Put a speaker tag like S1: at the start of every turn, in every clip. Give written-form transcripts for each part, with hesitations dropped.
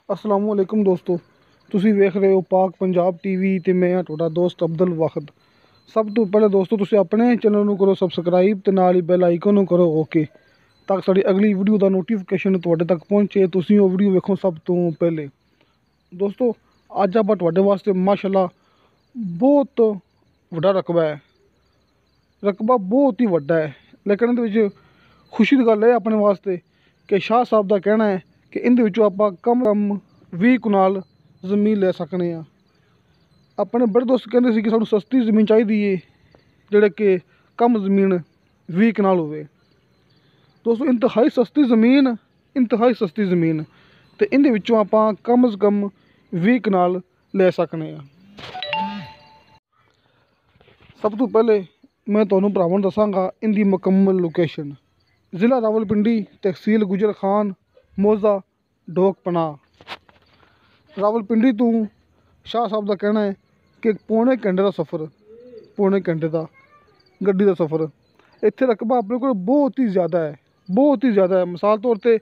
S1: अस्सलाम वालेकुम दोस्तों, ਤੁਸੀਂ ਵੇਖ ਰਹੇ ਹੋ ਪਾਕ ਪੰਜਾਬ ਟੀਵੀ ਤੇ ਮੈਂ ਤੁਹਾਡਾ ਦੋਸਤ ਅਬਦੁਲ ਵਾਹਿਦ। ਸਭ ਤੋਂ ਪਹਿਲੇ ਦੋਸਤੋ ਤੁਸੀਂ ਆਪਣੇ ਚੈਨਲ ਨੂੰ ਕਰੋ ਸਬਸਕ੍ਰਾਈਬ ਤੇ ਨਾਲ ਹੀ ਬੈਲ ਆਈਕਨ ਨੂੰ ਕਰੋ ਓਕੇ, ਤਾਂ ਕਿ ਸਾਡੀ ਅਗਲੀ ਵੀਡੀਓ ਦਾ ਨੋਟੀਫਿਕੇਸ਼ਨ ਤੁਹਾਡੇ ਤੱਕ ਪਹੁੰਚੇ, ਤੁਸੀਂ ਉਹ ਵੀਡੀਓ ਵੇਖੋ ਸਭ ਤੋਂ ਪਹਿਲੇ। ਦੋਸਤੋ ਅੱਜ ਆਪਾਂ ਤੁਹਾਡੇ ਵਾਸਤੇ ਮਾਸ਼ਾਅੱਲਾ ਬਹੁਤ ਵੱਡਾ ਰਕਬਾ ਬਹੁਤ ਹੀ ਵੱਡਾ ਹੈ, ਲੇਕਿਨ ਇਹਦੇ ਵਿੱਚ ਖੁਸ਼ੀ ਦੀ ਗੱਲ ਹੈ ਆਪਣੇ ਵਾਸਤੇ ਕਿ ਸ਼ਾਹ ਸਾਹਿਬ ਦਾ ਕਹਿਣਾ ਹੈ ਕਿ ਇਹਦੇ ਵਿੱਚੋਂ ਆਪਾਂ ਕਮ 20 ਕਨਾਲ ਜ਼ਮੀਨ ਲੈ ਸਕਨੇ ਆ। ਆਪਣੇ ਬੜੇ ਦੋਸਤ ਕਹਿੰਦੇ ਸੀ ਕਿ ਸਾਨੂੰ ਸਸਤੀ ਜ਼ਮੀਨ ਚਾਹੀਦੀ ਹੈ ਜਿਹੜੇ ਕਿ ਕਮ ਜ਼ਮੀਨ 20 ਕਨਾਲ ਹੋਵੇ। ਦੋਸਤੋ ਇੰਤਹਾਈ ਸਸਤੀ ਜ਼ਮੀਨ ਤੇ ਇਹਦੇ ਵਿੱਚੋਂ ਆਪਾਂ ਕਮ ਸੇ ਕਮ 20 ਕਨਾਲ ਲੈ ਸਕਨੇ ਆ। ਸਭ ਤੋਂ ਪਹਿਲੇ मैं ਤੁਹਾਨੂੰ ਭਰਾਵਾਂ ਨੂੰ ਦੱਸਾਂਗਾ ਇਹਦੀ ਮੁਕੰਮਲ ਲੋਕੇਸ਼ਨ। ਜ਼ਿਲ੍ਹਾ ਰਾਵਲਪਿੰਡੀ, ਤਹਿਸੀਲ ਗੁਜਰ ਖਾਨ, ਮੋਜ਼ਾ ਡੋਕ ਪਨਾਹ। ਰਾਵਲਪਿੰਡੀ ਤੋਂ ਸ਼ਾਹ ਸਾਹਿਬ ਦਾ ਕਹਿਣਾ ਹੈ ਕਿ ਪੌਣੇ ਘੰਟੇ ਦਾ ਗੱਡੀ ਦਾ ਸਫ਼ਰ। ਇੱਥੇ ਰਕਬਾ ਆਪਣੇ ਕੋਲ ਬਹੁਤ ਹੀ ਜ਼ਿਆਦਾ ਹੈ। ਮਿਸਾਲ ਤੌਰ 'ਤੇ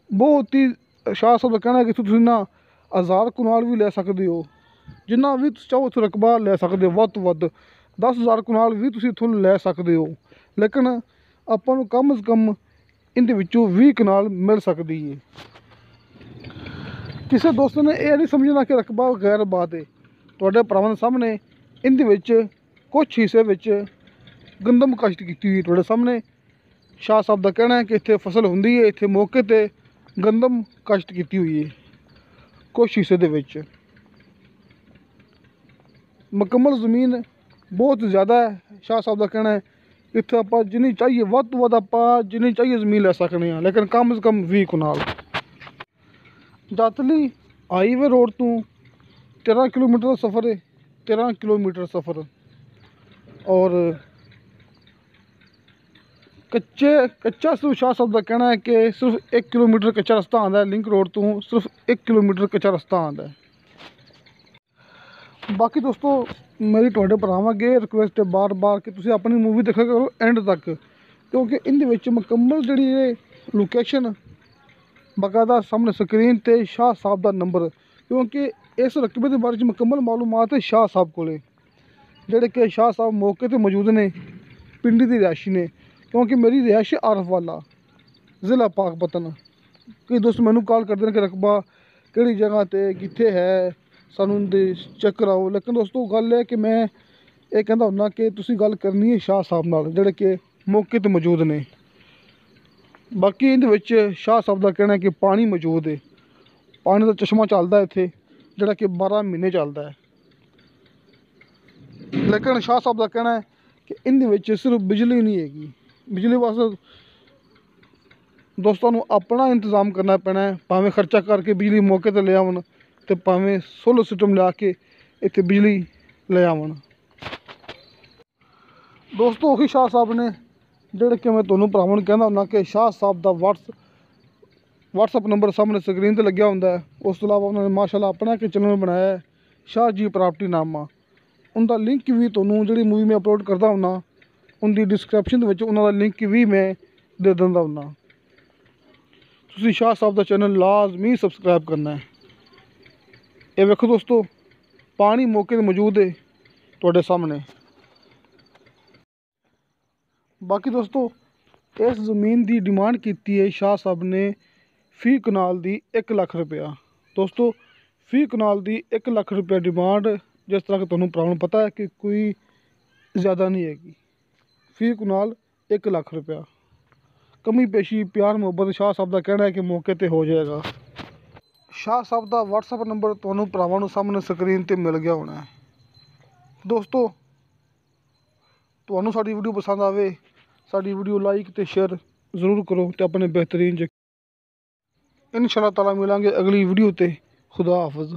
S1: ਬਹੁਤ ਹੀ ਸ਼ਾਹ ਸਾਹਿਬ ਦਾ ਕਹਿਣਾ ਹੈ ਕਿ ਤੁਸੀਂ ਨਾ 1000 ਕਨਾਲ ਵੀ ਲੈ ਸਕਦੇ ਹੋ, ਜਿੰਨਾ ਵੀ ਤੁਸੀਂ ਚਾਹੋ ਇੱਥੋਂ ਰਕਬਾ ਲੈ ਸਕਦੇ ਹੋ। ਵੱਧ ਤੋਂ ਵੱਧ 10,000 ਕਨਾਲ ਵੀ ਤੁਸੀਂ ਇੱਥੋਂ ਲੈ ਸਕਦੇ ਹੋ, ਲੇਕਿਨ ਆਪਾਂ ਨੂੰ ਕਮ ਸੇ ਕਮ ਇਹਦੇ ਵਿੱਚੋਂ 20 ਕਨਾਲ ਮਿਲ ਸਕਦੀ ਹੈ। ਕਿਸੇ ਦੋਸਤ ਨੇ ਇਹ ਨਹੀਂ ਸਮਝਣਾ ਕਿ ਰਕਬਾ ਗੈਰ ਬਾਤ ਹੈ। ਤੁਹਾਡੇ ਭਰਾਵਾਂ ਦੇ ਸਾਹਮਣੇ ਇਹਦੇ ਵਿੱਚ ਕੁਛ ਹਿੱਸੇ ਵਿੱਚ ਗੰਦਮ ਕਾਸ਼ਤ ਕੀਤੀ ਹੋਈ ਤੁਹਾਡੇ ਸਾਹਮਣੇ। ਸ਼ਾਹ ਸਾਹਿਬ ਦਾ ਕਹਿਣਾ ਹੈ ਕਿ ਇੱਥੇ ਫਸਲ ਹੁੰਦੀ ਹੈ, ਇੱਥੇ ਮੌਕੇ 'ਤੇ ਗੰਦਮ ਕਾਸ਼ਤ ਕੀਤੀ ਹੋਈ ਹੈ ਕੁਛ ਹਿੱਸੇ ਦੇ ਵਿੱਚ। ਮੁਕੰਮਲ ਜ਼ਮੀਨ ਬਹੁਤ ਜ਼ਿਆਦਾ ਹੈ। ਸ਼ਾਹ ਸਾਹਿਬ ਦਾ ਕਹਿਣਾ ਹੈ ਇੱਥੇ ਆਪਾਂ ਜਿੰਨੀ ਚਾਹੀਏ ਵੱਧ ਤੋਂ ਵੱਧ ਆਪਾਂ ਜਿੰਨੀ ਚਾਹੀਏ ਜ਼ਮੀਨ ਲੈ ਸਕਦੇ ਹਾਂ, ਲੇਕਿਨ ਕਮ ਸੇ ਕਮ 20 ਕਨਾਲ। ਜਾਤਲੀ ਹਾਈਵੇ ਰੋਡ ਤੋਂ 13 ਕਿਲੋਮੀਟਰ ਦਾ ਸਫ਼ਰ ਹੈ, 13 ਕਿਲੋਮੀਟਰ ਸਫ਼ਰ। ਔਰ ਕੱਚਾ ਸਿਰਫ ਸ਼ਾਹ ਸਾਹਿਬ ਦਾ ਕਹਿਣਾ ਹੈ ਕਿ ਸਿਰਫ 1 ਕਿਲੋਮੀਟਰ ਕੱਚਾ ਰਸਤਾ ਆਉਂਦਾ ਹੈ। ਲਿੰਕ ਰੋਡ ਤੋਂ ਸਿਰਫ 1 ਕਿਲੋਮੀਟਰ ਕੱਚਾ ਰਸਤਾ ਆਉਂਦਾ ਹੈ। ਬਾਕੀ ਦੋਸਤੋ ਮੇਰੀ ਤੁਹਾਡੇ ਭਰਾਵਾਂ ਅੱਗੇ ਰਿਕੁਐਸਟ ਹੈ ਬਾਰ ਕਿ ਤੁਸੀਂ ਆਪਣੀ ਮੂਵੀ ਦੇਖਿਆ ਕਰੋ ਐਂਡ ਤੱਕ, ਕਿਉਂਕਿ ਇਹਦੇ ਵਿੱਚ ਮੁਕੰਮਲ ਜਿਹੜੀ ਇਹ ਲੋਕੇਸ਼ਨ ਬਾਕਾਇਦਾ ਸਾਹਮਣੇ ਸਕਰੀਨ 'ਤੇ ਸ਼ਾਹ ਸਾਹਿਬ ਦਾ ਨੰਬਰ, ਕਿਉਂਕਿ ਇਸ ਰਕਬੇ ਦੇ ਬਾਰੇ 'ਚ ਮੁਕੰਮਲ ਮਾਲੂਮਾਤ ਹੈ ਸ਼ਾਹ ਸਾਹਿਬ ਕੋਲ, ਜਿਹੜੇ ਕਿ ਸ਼ਾਹ ਸਾਹਿਬ ਮੌਕੇ 'ਤੇ ਮੌਜੂਦ ਨੇ, ਪਿੰਡੀ ਦੀ ਰਿਹਾਇਸ਼ੀ ਨੇ। ਕਿਉਂਕਿ ਮੇਰੀ ਰਿਹਾਇਸ਼ ਆਰਫ ਵਾਲਾ, ਜ਼ਿਲ੍ਹਾ ਪਾਕਪਤਨ। ਕਈ ਦੋਸਤ ਮੈਨੂੰ ਕਾਲ ਕਰਦੇ ਨੇ ਕਿ ਰਕਬਾ ਕਿਹੜੀ ਜਗ੍ਹਾ 'ਤੇ ਕਿੱਥੇ ਹੈ, ਸਾਨੂੰ ਦੇ ਚੈੱਕ ਕਰਾਓ। ਲੇਕਿਨ ਦੋਸਤੋ ਗੱਲ ਹੈ ਕਿ ਮੈਂ ਇਹ ਕਹਿੰਦਾ ਹੁੰਦਾ ਕਿ ਤੁਸੀਂ ਗੱਲ ਕਰਨੀ ਹੈ ਸ਼ਾਹ ਸਾਹਿਬ ਨਾਲ, ਜਿਹੜੇ ਕਿ ਮੌਕੇ 'ਤੇ ਮੌਜੂਦ ਨੇ। ਬਾਕੀ ਇਹਦੇ ਵਿੱਚ ਸ਼ਾਹ ਸਾਹਿਬ ਦਾ ਕਹਿਣਾ ਹੈ ਕਿ ਪਾਣੀ ਮੌਜੂਦ ਹੈ, ਪਾਣੀ ਦਾ ਚਸ਼ਮਾ ਚੱਲਦਾ ਇੱਥੇ ਜਿਹੜਾ ਕਿ 12 ਮਹੀਨੇ ਚੱਲਦਾ ਹੈ। ਲੇਕਿਨ ਸ਼ਾਹ ਸਾਹਿਬ ਦਾ ਕਹਿਣਾ ਹੈ ਕਿ ਇਹਦੇ ਵਿੱਚ ਸਿਰਫ ਬਿਜਲੀ ਨਹੀਂ ਹੈਗੀ। ਬਿਜਲੀ ਵਾਸਤੇ ਦੋਸਤਾਂ ਨੂੰ ਆਪਣਾ ਇੰਤਜ਼ਾਮ ਕਰਨਾ ਪੈਣਾ ਹੈ, ਭਾਵੇਂ ਖਰਚਾ ਕਰਕੇ ਬਿਜਲੀ ਮੌਕੇ 'ਤੇ ਲੈ ਆਉਣ ਅਤੇ ਭਾਵੇਂ ਸੋਲਰ ਸਿਸਟਮ ਲਿਆ ਕੇ ਇੱਥੇ ਬਿਜਲੀ ਲੈ ਆਉਣ। ਦੋਸਤੋ ਉਹੀ ਸ਼ਾਹ ਸਾਹਿਬ ਨੇ ਜਿਹੜੇ ਕਿ ਮੈਂ ਤੁਹਾਨੂੰ ਭਰਾਵਾਂ ਨੂੰ ਕਹਿੰਦਾ ਹੁੰਦਾ ਕਿ ਸ਼ਾਹ ਸਾਹਿਬ ਦਾ ਵਟਸਐਪ ਨੰਬਰ ਸਾਹਮਣੇ ਸਕਰੀਨ 'ਤੇ ਲੱਗਿਆ ਹੁੰਦਾ ਹੈ। ਉਸ ਤੋਂ ਇਲਾਵਾ ਉਹਨਾਂ ਨੇ ਮਾਸ਼ਾਅੱਲਾ ਆਪਣਾ ਇੱਕ ਚੈਨਲ ਬਣਾਇਆ ਹੈ ਸ਼ਾਹ ਜੀ ਪ੍ਰਾਪਰਟੀ ਨਾਮਾ। ਉਹਦਾ ਲਿੰਕ ਵੀ ਤੁਹਾਨੂੰ ਜਿਹੜੀ ਮੂਵੀ ਮੈਂ ਅਪਲੋਡ ਕਰਦਾ ਹੁੰਦਾ ਉਹਦੀ ਡਿਸਕ੍ਰਿਪਸ਼ਨ ਦੇ ਵਿੱਚ ਉਹਨਾਂ ਦਾ ਲਿੰਕ ਵੀ ਮੈਂ ਦੇ ਦਿੰਦਾ ਹੁੰਦਾ। ਤੁਸੀਂ ਸ਼ਾਹ ਸਾਹਿਬ ਦਾ ਚੈਨਲ ਲਾਜ਼ਮੀ ਸਬਸਕ੍ਰਾਈਬ ਕਰਨਾ ਹੈ। ਇਹ ਵੇਖੋ ਦੋਸਤੋ ਪਾਣੀ ਮੌਕੇ 'ਤੇ ਮੌਜੂਦ ਹੈ ਤੁਹਾਡੇ ਸਾਹਮਣੇ। ਬਾਕੀ ਦੋਸਤੋ ਇਸ ਜ਼ਮੀਨ ਦੀ ਡਿਮਾਂਡ ਕੀਤੀ ਹੈ ਸ਼ਾਹ ਸਾਹਿਬ ਨੇ ਫੀ ਕਨਾਲ ਦੀ 1 ਲੱਖ ਰੁਪਇਆ। ਦੋਸਤੋ 20 ਕਨਾਲ ਦੀ 1 ਲੱਖ ਰੁਪਇਆ ਡਿਮਾਂਡ, ਜਿਸ ਤਰ੍ਹਾਂ ਕਿ ਤੁਹਾਨੂੰ ਭਰਾਵਾਂ ਨੂੰ ਪਤਾ ਹੈ ਕਿ ਕੋਈ ਜ਼ਿਆਦਾ ਨਹੀਂ ਹੈਗੀ। 20 ਕਨਾਲ 1 ਲੱਖ ਰੁਪਇਆ, ਕਮੀ ਪੇਸ਼ੀ ਪਿਆਰ ਮੁਹੱਬਤ ਸ਼ਾਹ ਸਾਹਿਬ ਦਾ ਕਹਿਣਾ ਹੈ ਕਿ ਮੌਕੇ 'ਤੇ ਹੋ ਜਾਏਗਾ। ਸ਼ਾਹ ਸਾਹਿਬ ਦਾ ਵਟਸਐਪ ਨੰਬਰ ਤੁਹਾਨੂੰ ਭਰਾਵਾਂ ਨੂੰ ਸਾਹਮਣੇ ਸਕਰੀਨ 'ਤੇ ਮਿਲ ਗਿਆ ਹੋਣਾ ਹੈ। ਦੋਸਤੋ ਤੁਹਾਨੂੰ ਸਾਡੀ ਵੀਡੀਓ ਪਸੰਦ ਆਵੇ, ਸਾਡੀ ਵੀਡੀਓ ਲਾਈਕ ਅਤੇ ਸ਼ੇਅਰ ਜ਼ਰੂਰ ਕਰੋ ਅਤੇ ਆਪਣੇ ਬਿਹਤਰੀਨ ਇਨਸ਼ਾ ਅੱਲਾਹ ਤਾਲਾ ਮਿਲਾਂਗੇ ਅਗਲੀ ਵੀਡੀਓ 'ਤੇ। ਖੁਦਾ ਹਾਫਿਜ਼।